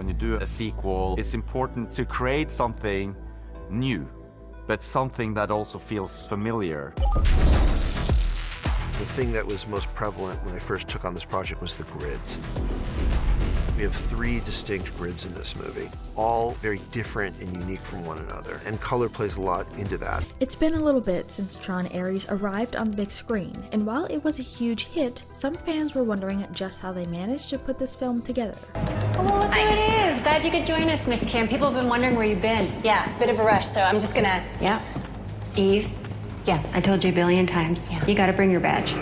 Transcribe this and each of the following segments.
When you do a sequel, it's important to create something new, but something that also feels familiar. The thing that was most prevalent when I first took on this project was the grids. We have 3 distinct grids in this movie, all very different and unique from one another, and color plays a lot into that. It's been a little bit since Tron Aries arrived on the big screen, and while it was a huge hit, some fans were wondering just how they managed to put this film together. Oh, well, look who it is. Glad you could join us, Miss Kim. People have been wondering where you've been. Yeah, bit of a rush, so I'm just gonna... Yeah. Eve? Yeah. I told you a billion times. Yeah. You gotta bring your badge.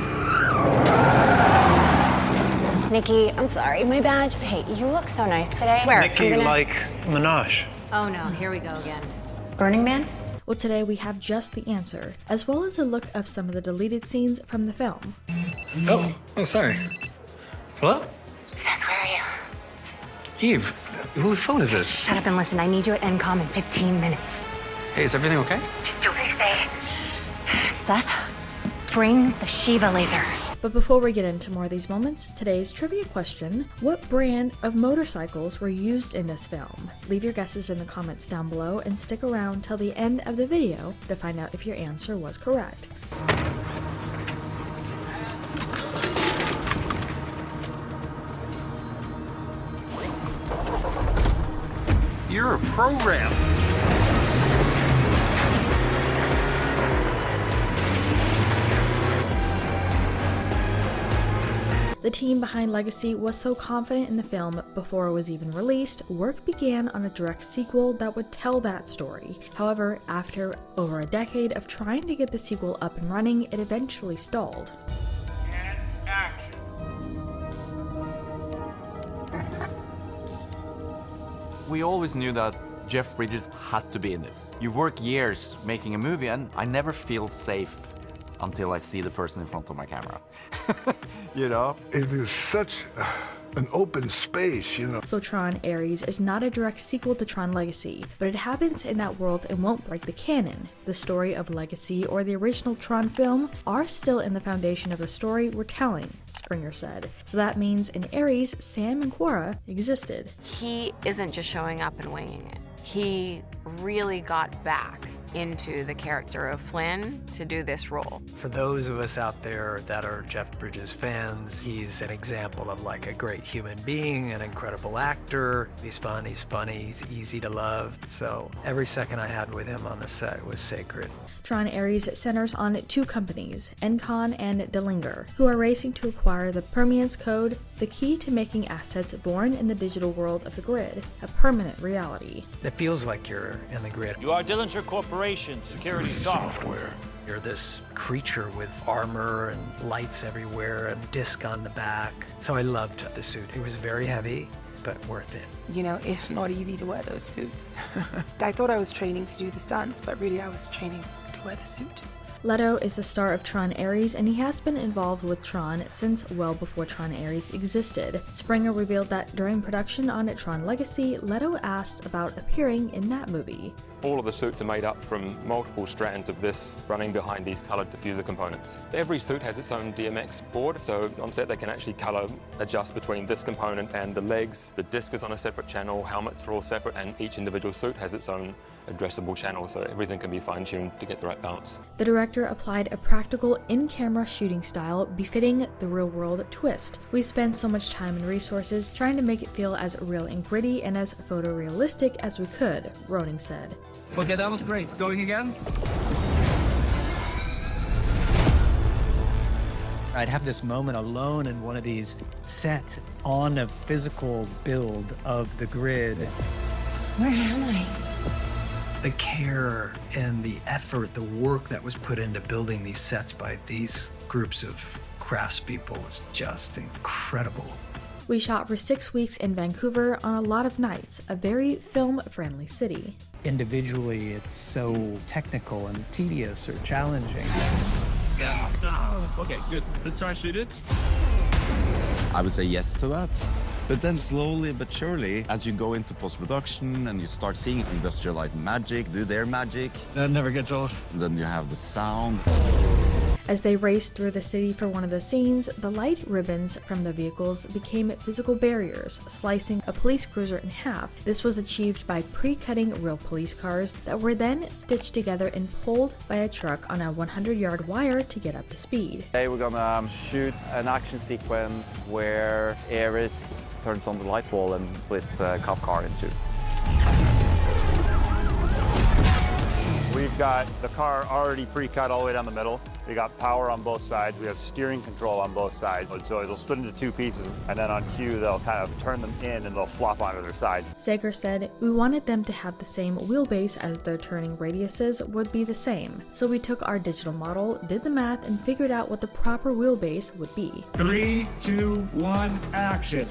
Nikki, I'm sorry, my badge. Hey, you look so nice today. I swear, Nikki, like Minaj. Oh no, here we go again. Burning Man? Well, today we have just the answer, as well as a look of some of the deleted scenes from the film. Oh, sorry. Hello? Seth, where are you? Eve, whose phone is this? Shut up and listen. I need you at NCOM in 15 minutes. Hey, is everything okay? Just do what I say. Seth, bring the Shiva laser. But before we get into more of these moments, today's trivia question: what brand of motorcycles were used in this film? Leave your guesses in the comments down below and stick around till the end of the video to find out if your answer was correct. You're a program. The team behind Legacy was so confident in the film before it was even released, work began on a direct sequel that would tell that story. However, after over a decade of trying to get the sequel up and running, it eventually stalled. And action. We always knew that Jeff Bridges had to be in this. You work years making a movie, and I never feel safe until I see the person in front of my camera. You know? It is such an open space, you know. So Tron Aries is not a direct sequel to Tron Legacy, but it happens in that world and won't break the canon. The story of Legacy or the original Tron film are still in the foundation of the story we're telling, Springer said. So that means in Aries, Sam and Quora existed. He isn't just showing up and winging it. He really got back into the character of Flynn to do this role. For those of us out there that are Jeff Bridges fans, he's an example of like a great human being, an incredible actor. He's fun, he's funny, he's easy to love. So every second I had with him on the set was sacred. Tron Aries centers on 2 companies, Encon and Delinger, who are racing to acquire the Permiance Code, the key to making assets born in the digital world of the grid a permanent reality. It feels like you're in the grid. You are Dillinger Corporation, security software. You're this creature with armor and lights everywhere and disc on the back. So I loved the suit. It was very heavy, but worth it. You know, it's not easy to wear those suits. I thought I was training to do the stunts, but really I was training to wear the suit. Leto is the star of Tron Aries, and he has been involved with Tron since well before Tron Aries existed. Springer revealed that during production on Tron Legacy, Leto asked about appearing in that movie. All of the suits are made up from multiple strands of this running behind these colored diffuser components. Every suit has its own DMX board, so on set they can actually color adjust between this component and the legs. The disc is on a separate channel, helmets are all separate, and each individual suit has its own addressable channel, so everything can be fine-tuned to get the right balance. The director applied a practical in-camera shooting style befitting the real-world twist. We spent so much time and resources trying to make it feel as real and gritty and as photorealistic as we could, Roning said. Okay, that was great. Going again? I'd have this moment alone in one of these sets on a physical build of the grid. Where am I? The care and the effort, the work that was put into building these sets by these groups of craftspeople was just incredible. We shot for 6 weeks in Vancouver on a lot of nights, a very film-friendly city. Individually, it's so technical and tedious or challenging. Yeah. Okay, good. Let's try and shoot it. I would say yes to that. But then slowly but surely, as you go into post-production and you start seeing Industrial Light and Magic do their magic. That never gets old. And then you have the sound. As they raced through the city for one of the scenes, the light ribbons from the vehicles became physical barriers, slicing a police cruiser in half. This was achieved by pre-cutting real police cars that were then stitched together and pulled by a truck on a 100-yard wire to get up to speed. Today we're gonna shoot an action sequence where Aries turns on the light wall and splits a cop car in two. We've got the car already pre-cut all the way down the middle. We got power on both sides. We have steering control on both sides. So it'll split into two pieces, and then on cue, they'll kind of turn them in and they'll flop onto their sides. Sager said, "We wanted them to have the same wheelbase as their turning radiuses would be the same. So we took our digital model, did the math, and figured out what the proper wheelbase would be." 3, 2, 1, action.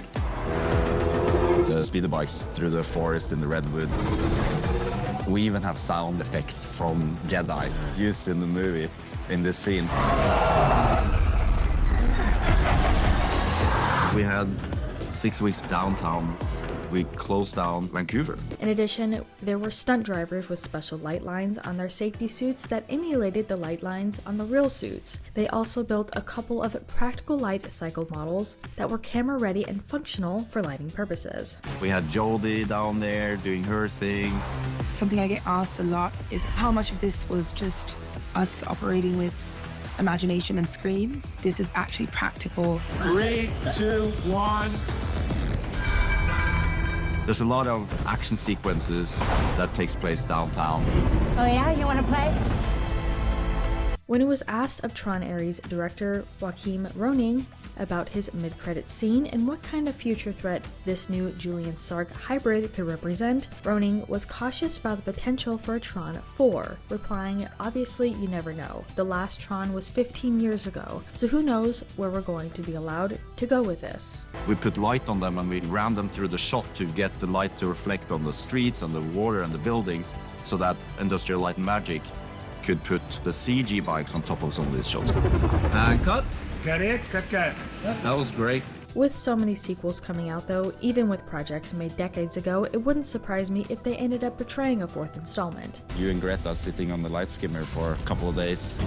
The speeder bikes through the forest in the redwoods. We even have sound effects from Jedi used in the movie, in this scene. We had 6 weeks downtown. We closed down Vancouver. In addition, there were stunt drivers with special light lines on their safety suits that emulated the light lines on the real suits. They also built a couple of practical light cycle models that were camera ready and functional for lighting purposes. We had Jodie down there doing her thing. Something I get asked a lot is how much of this was just us operating with imagination and screens. This is actually practical. 3, 2, 1. There's a lot of action sequences that takes place downtown. Oh yeah, you want to play? When it was asked of Tron Aries director Joachim Roning about his mid-credit scene and what kind of future threat this new Julian Sark hybrid could represent, Roning was cautious about the potential for a Tron 4, replying, "Obviously, you never know. The last Tron was 15 years ago, so who knows where we're going to be allowed to go with this." We put light on them and we ran them through the shot to get the light to reflect on the streets and the water and the buildings so that Industrial Light and Magic could put the CG bikes on top of some of these shots. And cut. Cut it, cut. That was great. With so many sequels coming out though, even with projects made decades ago, it wouldn't surprise me if they ended up betraying a fourth installment. You and Greta sitting on the light skimmer for a couple of days.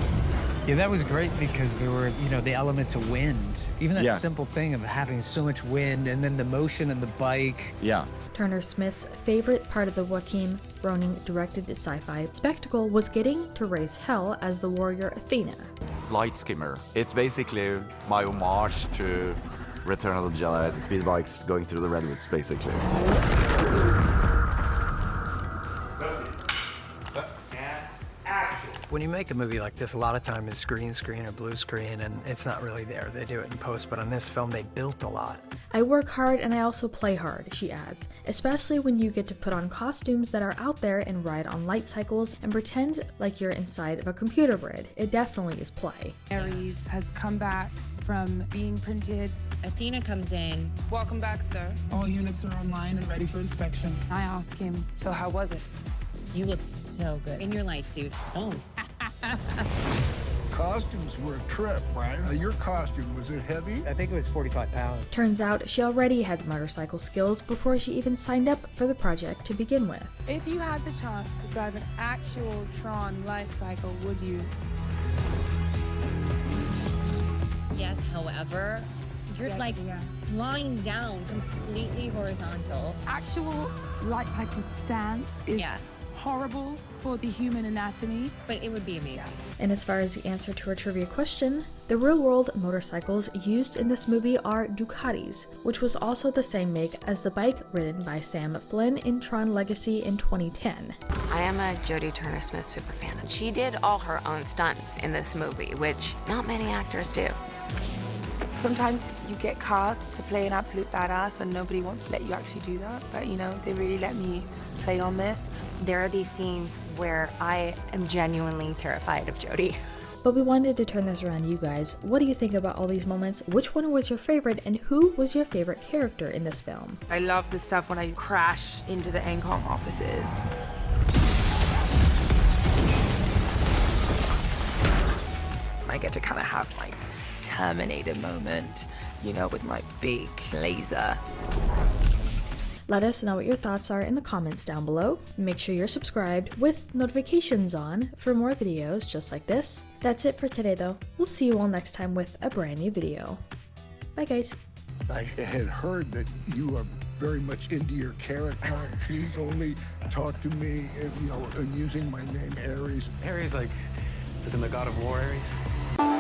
Yeah, that was great because there were, the elements of wind. Even that simple thing of having so much wind and then the motion of the bike. Yeah. Turner Smith's favorite part of the Joachim Roning directed sci-fi spectacle was getting to raise hell as the warrior Athena. Light skimmer. It's basically my homage to Return of the Jedi, speed bikes going through the redwoods, basically. When you make a movie like this, a lot of time is green screen or blue screen, and it's not really there. They do it in post, but on this film, they built a lot. "I work hard and I also play hard," she adds, "especially when you get to put on costumes that are out there and ride on light cycles and pretend like you're inside of a computer grid. It definitely is play." Aries has come back from being printed. Athena comes in. Welcome back, sir. All units are online and ready for inspection. I ask him, so how was it? You look so good in your light suit. Oh. Costumes were a trip, right? Your costume, was it heavy? I think it was 45 pounds. Turns out she already had motorcycle skills before she even signed up for the project to begin with. If you had the chance to drive an actual Tron light cycle, would you? Yes, however, you're lying down completely horizontal. Actual light cycle stance is horrible for the human anatomy. But it would be amazing. And as far as the answer to our trivia question, the real-world motorcycles used in this movie are Ducatis, which was also the same make as the bike ridden by Sam Flynn in Tron Legacy in 2010. I am a Jodie Turner-Smith superfan. She did all her own stunts in this movie, which not many actors do. Sometimes you get cast to play an absolute badass and nobody wants to let you actually do that. But they really let me play on this. There are these scenes where I am genuinely terrified of Jodie. But we wanted to turn this around you guys. What do you think about all these moments? Which one was your favorite and who was your favorite character in this film? I love the stuff when I crash into the NCOM offices. I get to kind of have my Terminator moment, with my big laser. Let us know what your thoughts are in the comments down below. Make sure you're subscribed with notifications on for more videos just like this. That's it for today though. We'll see you all next time with a brand new video. Bye guys. I had heard that you are very much into your character. Please only talk to me, using my name Aries. Aries, like, isn't the god of war Aries?